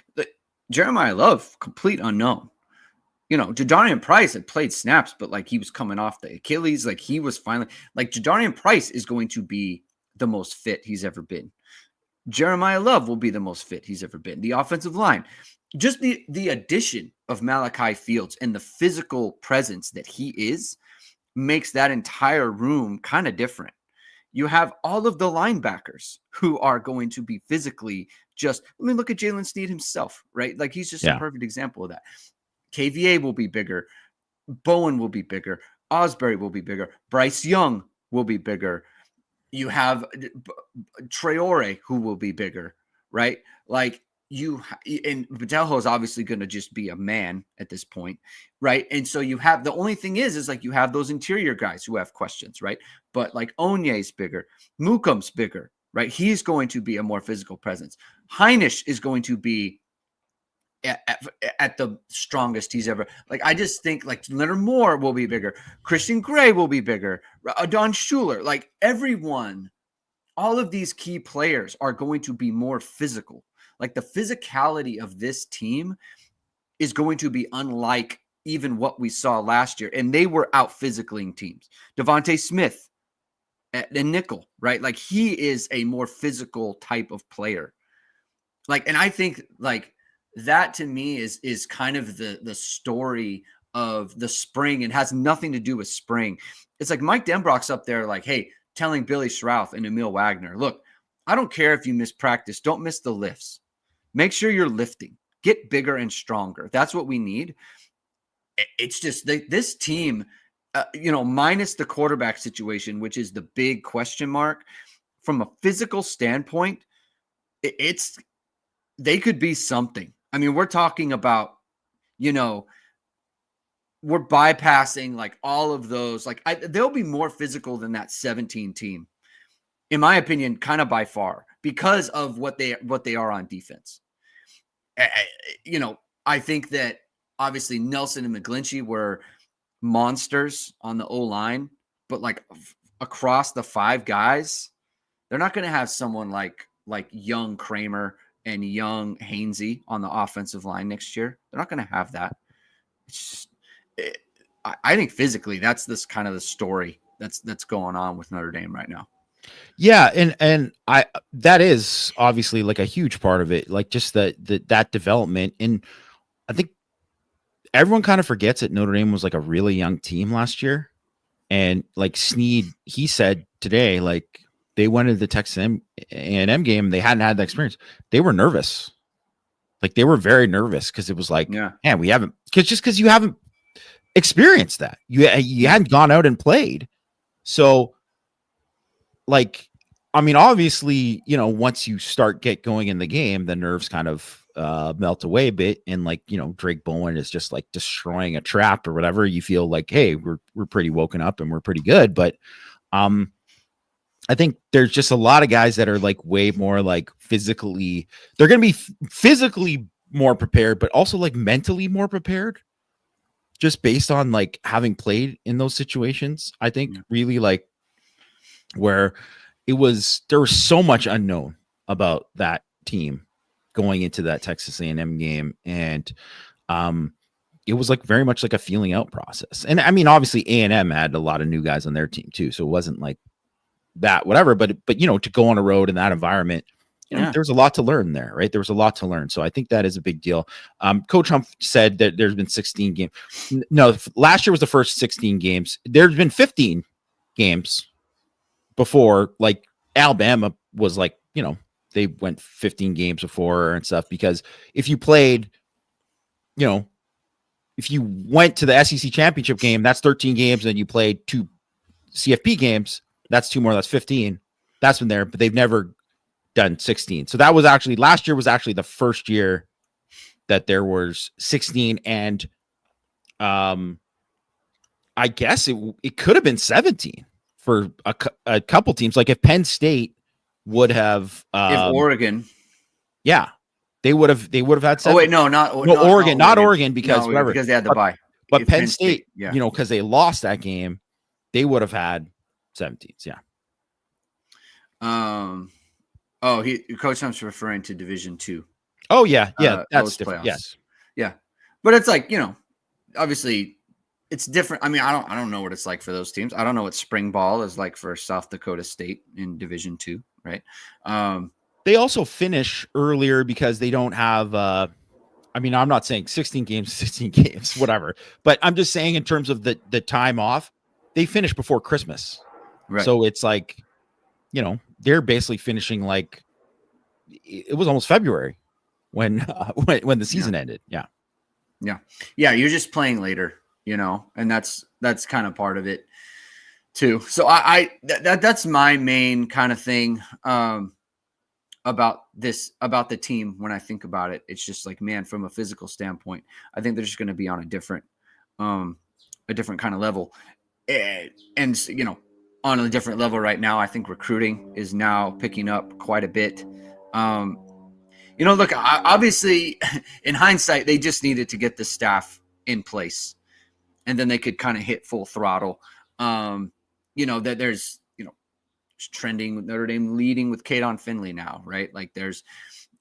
Jeremiah Love, complete unknown. Jadarian Price had played snaps, but like he was coming off the Achilles. Like, he was finally like Jadarian Price is going to be the most fit he's ever been. Jeremiah Love will be the most fit he's ever been. The offensive line, just the addition of Malachi Fields and the physical presence that he is makes that entire room kind of different. You have all of the linebackers who are going to be physically look at Jalen Snead himself, right? Like, he's just a perfect example of that. KVA will be bigger. Bowen will be bigger. Osbury will be bigger. Bryce Young will be bigger. You have Traore, who will be bigger, right? Like, and Vitello is obviously going to just be a man at this point, right? And so you have, the only thing is like you have those interior guys who have questions, right? But like Onye's bigger, Mukum's bigger, right? He's going to be a more physical presence. Heinisch is going to be at the strongest he's ever. Like, I just think like Leonard Moore will be bigger. Christian Gray will be bigger. Don Schuler, like everyone, all of these key players are going to be more physical. Like, the physicality of this team is going to be unlike even what we saw last year. And they were out physicaling teams. Devontae Smith at the nickel, right? Like, he is a more physical type of player. Like, and I think like that to me is kind of the story of the spring, and has nothing to do with spring. It's like Mike Denbrock's up there like, hey, telling Billy Schrouth and Emil Wagner, look, I don't care if you miss practice. Don't miss the lifts. Make sure you're lifting. get bigger and stronger. That's what we need. It's just this team, minus the quarterback situation, which is the big question mark. From a physical standpoint, they could be something. I mean, we're talking about, we're bypassing like all of those. Like they'll be more physical than that 17 team, in my opinion, kind of by far, because of what they are on defense. I think that obviously Nelson and McGlinchey were monsters on the O-line, but like across the 5 guys, they're not going to have someone like young Kramer and young Hainsey on the offensive line next year. They're not going to have that. It's just, I think physically that's this kind of the story that's going on with Notre Dame right now. Yeah, and that is obviously like a huge part of it, like just that development. And I think everyone kind of forgets that Notre Dame was like a really young team last year. And like Snead, he said today, like they went into the Texas A&M game, they hadn't had that experience. They were nervous. Like they were very nervous because it was like, man, we haven't, because you haven't experienced that. You hadn't gone out and played. So like, I mean, obviously, once you start going in the game, the nerves kind of melt away a bit. And like, Drake Bowen is just like destroying a trap or whatever. You feel like, hey, we're pretty woken up and we're pretty good. But I think there's just a lot of guys that are like way more like physically, they're going to be physically more prepared, but also like mentally more prepared, just based on like having played in those situations. I think really like where there was so much unknown about that team going into that Texas A&M game. And it was like very much like a feeling out process. And I mean, obviously A&M had a lot of new guys on their team too. So it wasn't like that, whatever, but to go on a road in that environment, there was a lot to learn there, right? There was a lot to learn. So I think that is a big deal. Coach Humph said that there's been 16 games. No, last year was the first 16 games. There's been 15 games before, like Alabama was like, they went 15 games before and stuff, because if you played, if you went to the SEC championship game, that's 13 games, and you played 2 CFP games, that's 2 more, that's 15. That's been there, but they've never done 16. So that was actually, last year was actually the first year that there was 16. And I guess it could have been 17 for a couple teams. Like if Penn State would have, if Oregon, they would have had 17. Oh wait, not Oregon, because whatever, because they had the bye. But Penn State, because they lost that game, they would have had 17s. Yeah. Coach Hump's referring to Division II. Oh yeah, that's different. Playoffs. Yes, yeah, but it's like obviously it's different. I mean, I don't know what it's like for those teams. I don't know what spring ball is like for South Dakota State in Division II, right? They also finish earlier because they don't have. I mean, I'm not saying 16 games, 16 games, whatever, but I'm just saying in terms of the time off, they finish before Christmas, right? So it's like, they're basically finishing like it was almost February when the season ended. Yeah. You're just playing later, and that's kind of part of it too. So that's my main kind of thing about the team. When I think about it, it's just like, man, from a physical standpoint, I think they're just going to be on a different kind of level, and on a different level right now. I think recruiting is now picking up quite a bit. Look, obviously in hindsight, they just needed to get the staff in place, and then they could kind of hit full throttle. That there's, trending with Notre Dame leading with Kadon Finley now, right? Like there's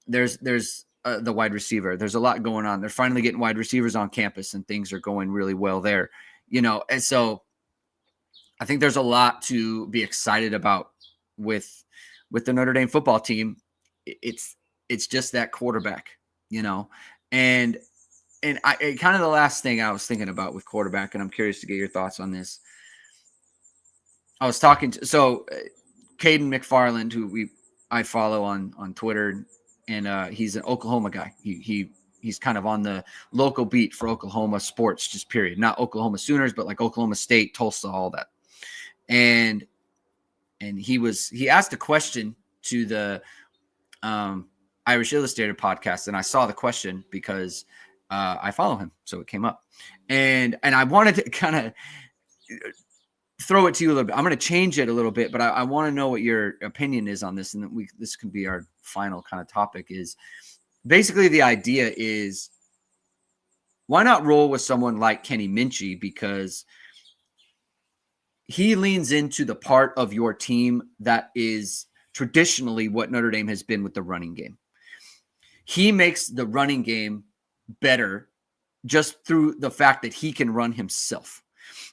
the wide receiver. There's a lot going on. They're finally getting wide receivers on campus, and things are going really well there, and so I think there's a lot to be excited about with the Notre Dame football team. It's just that quarterback, and I kind of the last thing I was thinking about with quarterback, and I'm curious to get your thoughts on this. I was talking to Caden McFarland, who I follow on Twitter, and he's an Oklahoma guy. He he's kind of on the local beat for Oklahoma sports, just period. Not Oklahoma Sooners, but like Oklahoma State, Tulsa, all that. And he asked a question to the Irish Illustrated podcast, and I saw the question because I follow him, so it came up, and I wanted to kind of throw it to you a little bit. I'm going to change it a little bit, but I want to know what your opinion is on this, and that this could be our final kind of topic. Is basically the idea is, why not roll with someone like Kenny Minchey, because he leans into the part of your team that is traditionally what Notre Dame has been with the running game. He makes the running game better just through the fact that he can run himself.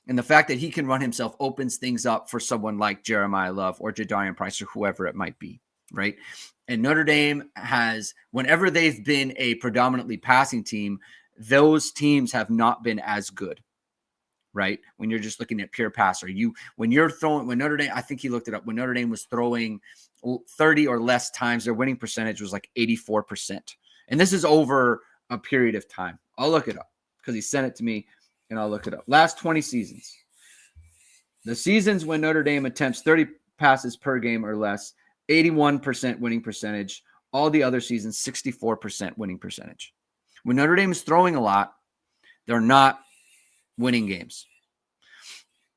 And the fact that he can run himself opens things up for someone like Jeremiah Love or Jadarian Price or whoever it might be, right? And Notre Dame has, whenever they've been a predominantly passing team, those teams have not been as good, right? When you're just looking at pure passer, when Notre Dame, I think he looked it up, when Notre Dame was throwing 30 or less times, their winning percentage was like 84%. And this is over a period of time. I'll look it up because he sent it to me, and I'll look it up. Last 20 seasons. The seasons when Notre Dame attempts 30 passes per game or less, 81% winning percentage. All the other seasons, 64% winning percentage. When Notre Dame is throwing a lot, they're not winning games.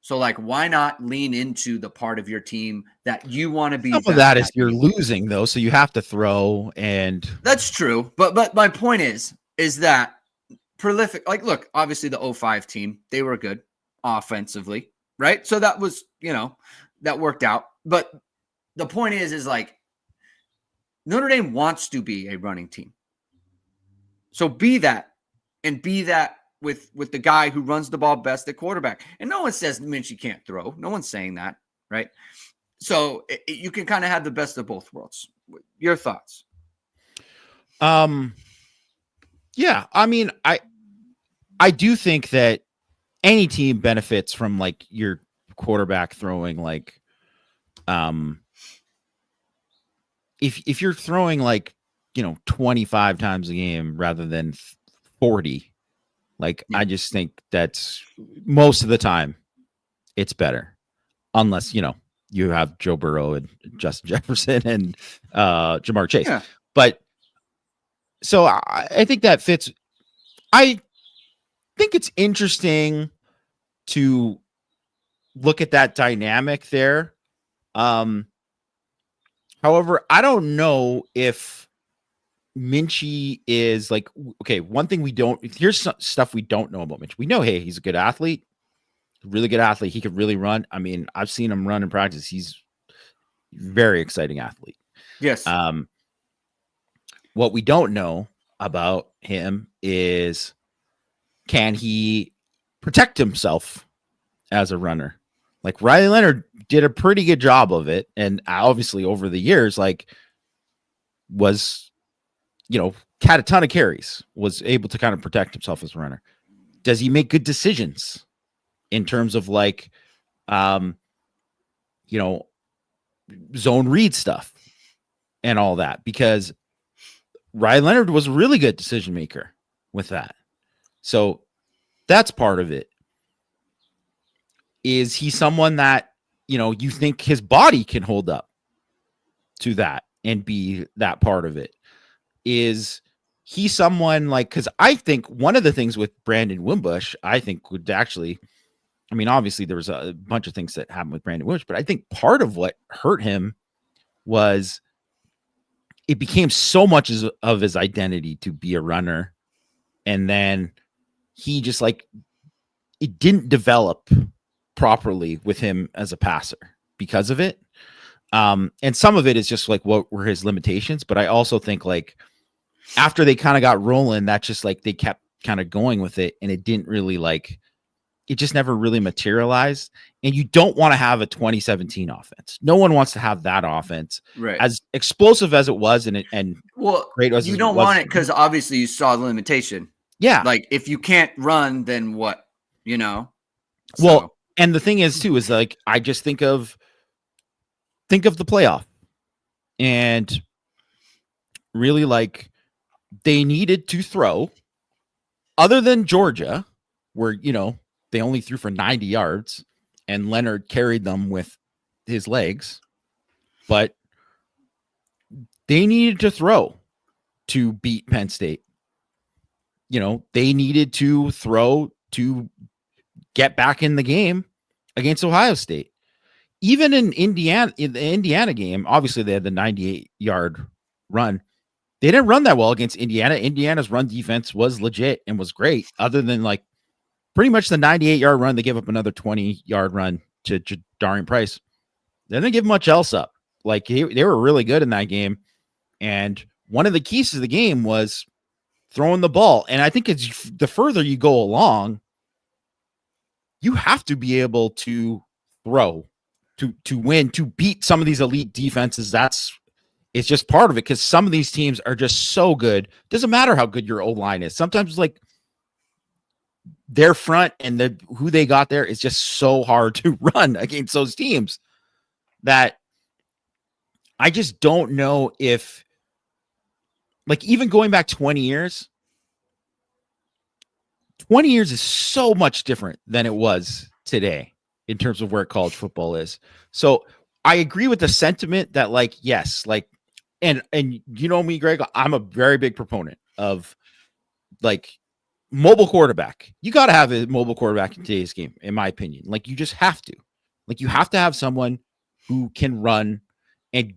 So, like, why not lean into the part of your team that you want to be? Some of that is you're losing, though, so you have to throw, and that's true. But my point is that prolific. Like, look, obviously the 05 team, they were good offensively, right? So that was, that worked out. But the point is like, Notre Dame wants to be a running team. So be that, and be that with the guy who runs the ball best at quarterback. And no one says Minchey can't throw. No one's saying that, right? So you can kind of have the best of both worlds. Your thoughts? Yeah, I mean, I do think that any team benefits from like your quarterback throwing like, if you're throwing like, 25 times a game rather than 40, like, I just think that's most of the time it's better, unless, you have Joe Burrow and Justin Jefferson and Jamar Chase. Yeah. But so I think that fits. I think it's interesting to look at that dynamic there. However, I don't know if Minchey is like, okay, one thing here's some stuff we don't know about Minchey. We know, hey, he's a good athlete, really good athlete. He could really run. I mean, I've seen him run in practice. He's a very exciting athlete. Yes. What we don't know about him is, can he protect himself as a runner? Like, Riley Leonard did a pretty good job of it. And obviously over the years, like, was, had a ton of carries, was able to kind of protect himself as a runner. Does he make good decisions in terms of like, zone read stuff and all that? Because Riley Leonard was a really good decision maker with that. So that's part of it. Is he someone that, you think his body can hold up to that and be that part of it? Is he someone like, because I think one of the things with Brandon Wimbush, I think would actually, I mean, obviously there was a bunch of things that happened with Brandon Wimbush, but I think part of what hurt him was it became so much of his identity to be a runner. And then he just like, it didn't develop properly with him as a passer because of it. And some of it is just like, what were his limitations? But I also think like after they kind of got rolling, that's just like, they kept kind of going with it. And it didn't really like, it just never really materialized. And you don't want to have a 2017 offense. No one wants to have that offense, right? As explosive as it was. And well, great as you don't want it because obviously you saw the limitation. Yeah. Like, if you can't run, then what, So. Well, and the thing is too, is like, I just think of the playoff and really like they needed to throw, other than Georgia, where, they only threw for 90 yards and Leonard carried them with his legs, but they needed to throw to beat Penn State. They needed to throw to get back in the game against Ohio State. Even in the Indiana game, obviously they had the 98-yard run. They didn't run that well against Indiana. Indiana's run defense was legit and was great, other than like pretty much the 98-yard run. They gave up another 20-yard run to Darian Price. They didn't give much else up. Like they were really good in that game. And one of the keys to the game was throwing the ball. And I think it's the further you go along, you have to be able to throw to win, to beat some of these elite defenses. It's just part of it, because some of these teams are just so good. Doesn't matter how good your O-line is. Sometimes like their front and who they got there is just so hard to run against those teams that I just don't know if, like, even going back 20 years is so much different than it was today in terms of where college football is. So I agree with the sentiment that, like, yes, like, and you know me, Greg, I'm a very big proponent of like mobile quarterback. You got to have a mobile quarterback in today's game, in my opinion. Like, you just have to. Like, you have to have someone who can run and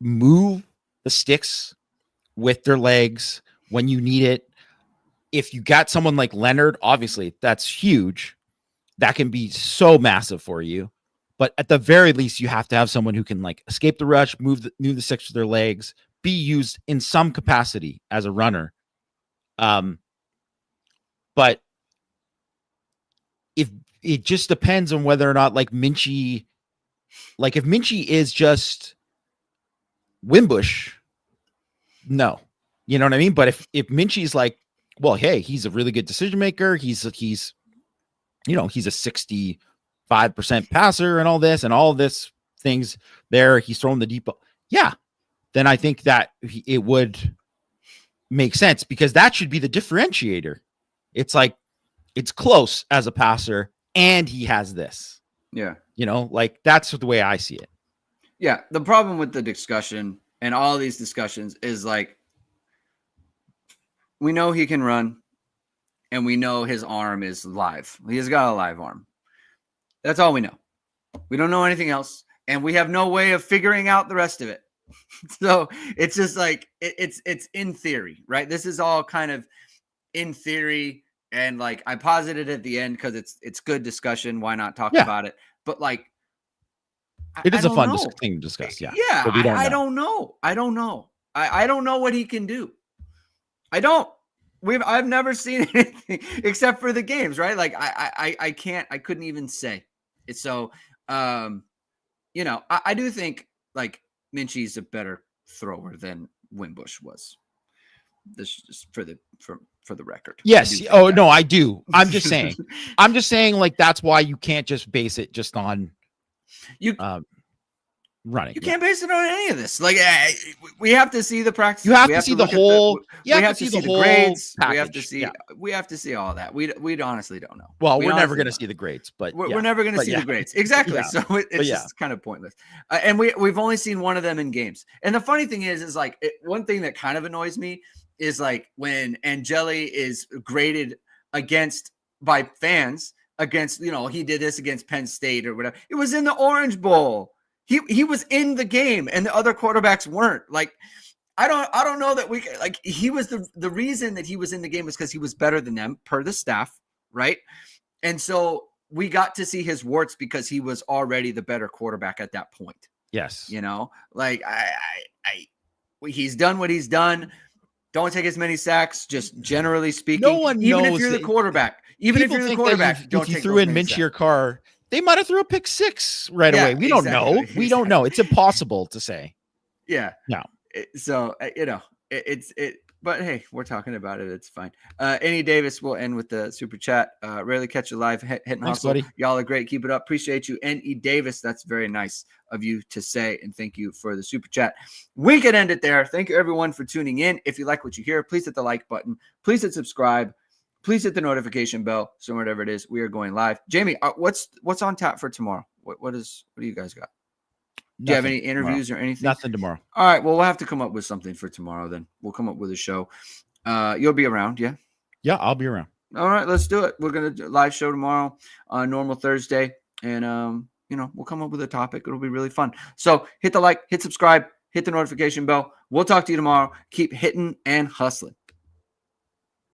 move the sticks with their legs when you need it. If you got someone like Leonard, obviously that's huge. That can be so massive for you. But at the very least, you have to have someone who can like escape the rush, move the sticks with their legs, be used in some capacity as a runner. But if it just depends on whether or not like Minchie, like if Minchie is just Wimbush, no, you know what I mean? But if Minchie's like, well, hey, he's a really good decision maker. He's a 65% passer and all this things there. He's throwing the deep. Yeah. Then I think that it would make sense, because that should be the differentiator. It's like, it's close as a passer and he has this. Yeah. Like that's the way I see it. Yeah. The problem with the discussion and all these discussions is like, we know he can run and we know his arm is live. He's got a live arm. That's all we know. We don't know anything else. And we have no way of figuring out the rest of it. So it's just like, it's in theory, right? This is all kind of in theory. And like, I posited at the end because it's good discussion. Why not talk about it? But like, it is a fun thing to discuss. Yeah. Yeah. I don't know. I don't know what he can do. I've never seen anything except for the games, right? Like I couldn't even say it. So, I do think like Minchie's a better thrower than Wimbush was. This just for the record. Yes. Oh, no, I do. I'm just saying like, that's why you can't just base it just on running. You can't base it on any of this. Like, we have to see the practice. You have to see the whole. You have to see the grades. We have to see. We have to see all that. We honestly don't know. Well, we're never going to see the grades, but we're never going to see the grades. Exactly. Yeah. So it's just kind of pointless. And we've only seen one of them in games. And the funny thing is like one thing that kind of annoys me is like when Angeli is graded by fans against, he did this against Penn State or whatever. It was in the Orange Bowl. He was in the game and the other quarterbacks weren't. Like, I don't know that we like, he was the reason that he was in the game was because he was better than them per the staff. Right. And so we got to see his warts because he was already the better quarterback at that point. Yes. Like he's done what he's done. Don't take as many sacks, just generally speaking. No one even knows if you're the quarterback. Even if you're the quarterback, if you threw in Minchie your car, they might have threw a pick six right away. We don't know. We don't know. It's impossible to say. Yeah. No. So But hey, we're talking about it. It's fine. Annie Davis will end with the super chat. Rarely catch you live. Hit and Thanks, hustle. buddy. Y'all are great. Keep it up. Appreciate you. Annie Davis. That's very nice of you to say. And thank you for the super chat. We can end it there. Thank you, everyone, for tuning in. If you like what you hear, please hit the like button. Please hit subscribe. Please hit the notification bell. So whatever it is, we are going live. Jamie, what's on tap for tomorrow? What do you guys got? Do you have any interviews or anything? Nothing tomorrow. All right. Well, we'll have to come up with something for tomorrow then. We'll come up with a show. You'll be around, yeah? Yeah, I'll be around. All right, let's do it. We're going to live show tomorrow on normal Thursday. And, we'll come up with a topic. It'll be really fun. So hit the like, hit subscribe, hit the notification bell. We'll talk to you tomorrow. Keep hitting and hustling.